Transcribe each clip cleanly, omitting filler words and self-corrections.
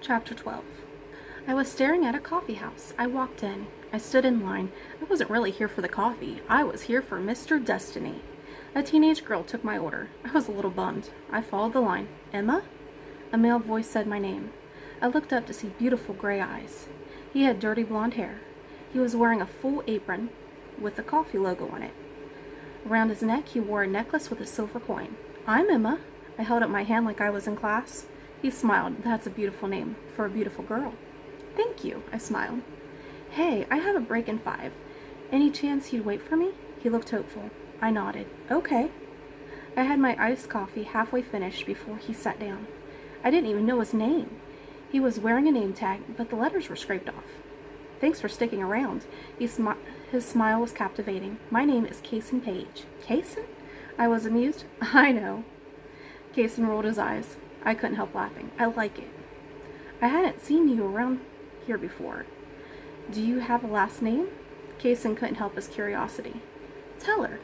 Chapter 12. I was staring at a coffee house. I walked in. I stood in line. I wasn't really here for the coffee. I was here for Mr. Destiny. A teenage girl took my order. I was a little bummed. I followed the line. Emma? A male voice said my name. I looked up to see beautiful gray eyes. He had dirty blonde hair. He was wearing a full apron with the coffee logo on it. Around his neck, he wore a necklace with a silver coin. I'm Emma. I held up my hand like I was in class. He smiled. That's a beautiful name for a beautiful girl. Thank you, I smiled. Hey, I have a break in 5. Any chance he'd wait for me? He looked hopeful. I nodded. Okay. I had my iced coffee halfway finished before he sat down. I didn't even know his name. He was wearing a name tag, but the letters were scraped off. Thanks for sticking around. His smile was captivating. My name is Kaysen Page. Kaysen? I was amused. I know. Kaysen rolled his eyes. I couldn't help laughing. I like it. I hadn't seen you around here before. Do you have a last name? Kaysen couldn't help his curiosity. Teller.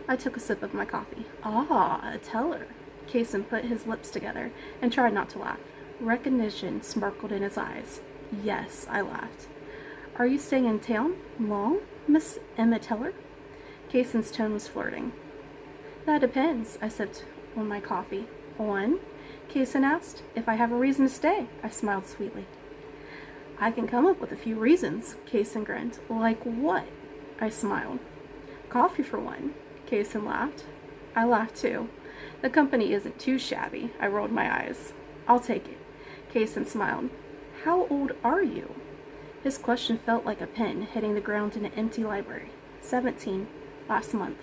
I took a sip of my coffee. Ah, a teller. Kaysen put his lips together and tried not to laugh. Recognition sparkled in his eyes. Yes, I laughed. Are you staying in town long, Miss Emma Teller? Kaysen's tone was flirting. That depends, I sipped on my coffee. On? Kaysen asked. If I have a reason to stay, I smiled sweetly. I can come up with a few reasons, Kaysen grinned. Like what? I smiled. Coffee for one. Kaysen laughed. I laughed too. The company isn't too shabby. I rolled my eyes. I'll take it. Kaysen smiled. How old are you? His question felt like a pin hitting the ground in an empty library. 17. Last month.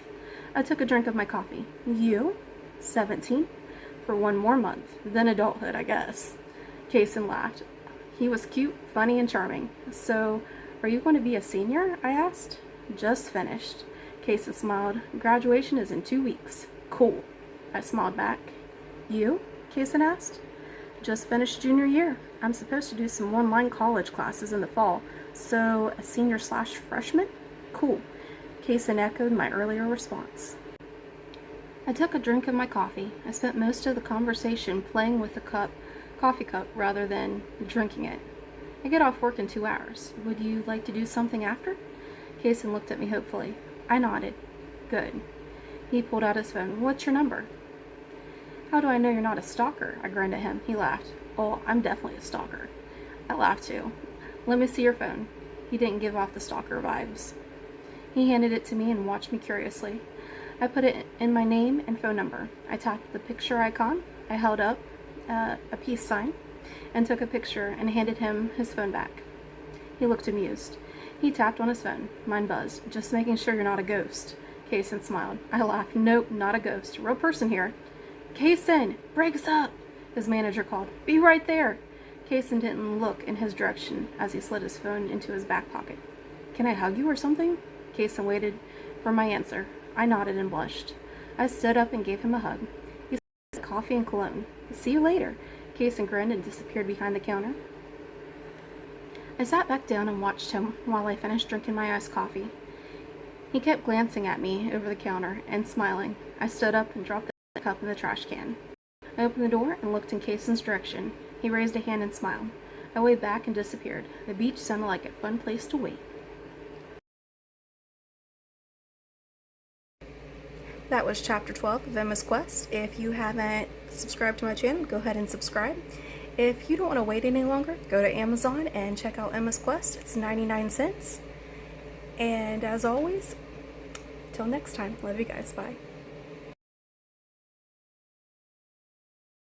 I took a drink of my coffee. You? 17? For one more month. Then adulthood, I guess. Kaysen laughed. He was cute, funny, and charming. So, are you going to be a senior? I asked. Just finished. Kaysen smiled. Graduation is in 2 weeks. Cool. I smiled back. You? Kaysen asked. Just finished junior year. I'm supposed to do some online college classes in the fall. So, a senior/freshman? Cool. Kaysen echoed my earlier response. I took a drink of my coffee. I spent most of the conversation playing with the coffee cup rather than drinking it. I get off work in 2 hours. Would you like to do something after? Kaysen looked at me hopefully. I nodded. Good. He pulled out his phone. What's your number? How do I know you're not a stalker? I grinned at him. He laughed. Oh, I'm definitely a stalker. I laughed too. Let me see your phone. He didn't give off the stalker vibes. He handed it to me and watched me curiously. I put it in my name and phone number. I tapped the picture icon. I held up a peace sign and took a picture and handed him his phone back. He looked amused. He tapped on his phone. Mine buzzed. Just making sure you're not a ghost. Kaysen smiled. I laughed. Nope, not a ghost. Real person here. Kaysen, breaks up, his manager called. Be right there. Kaysen didn't look in his direction as he slid his phone into his back pocket. Can I hug you or something? Kaysen waited for my answer. I nodded and blushed. I stood up and gave him a hug. He said coffee and cologne. See you later. Kaysen grinned and disappeared behind the counter. I sat back down and watched him while I finished drinking my iced coffee. He kept glancing at me over the counter and smiling. I stood up and dropped the cup in the trash can. I opened the door and looked in Kaysen's direction. He raised a hand and smiled. I waved back and disappeared. The beach sounded like a fun place to wait. That was Chapter 12 of Emma's Quest. If you haven't subscribed to my channel, go ahead and subscribe. If you don't want to wait any longer, go to Amazon and check out Emma's Quest. It's 99 cents. And as always, till next time, love you guys. Bye.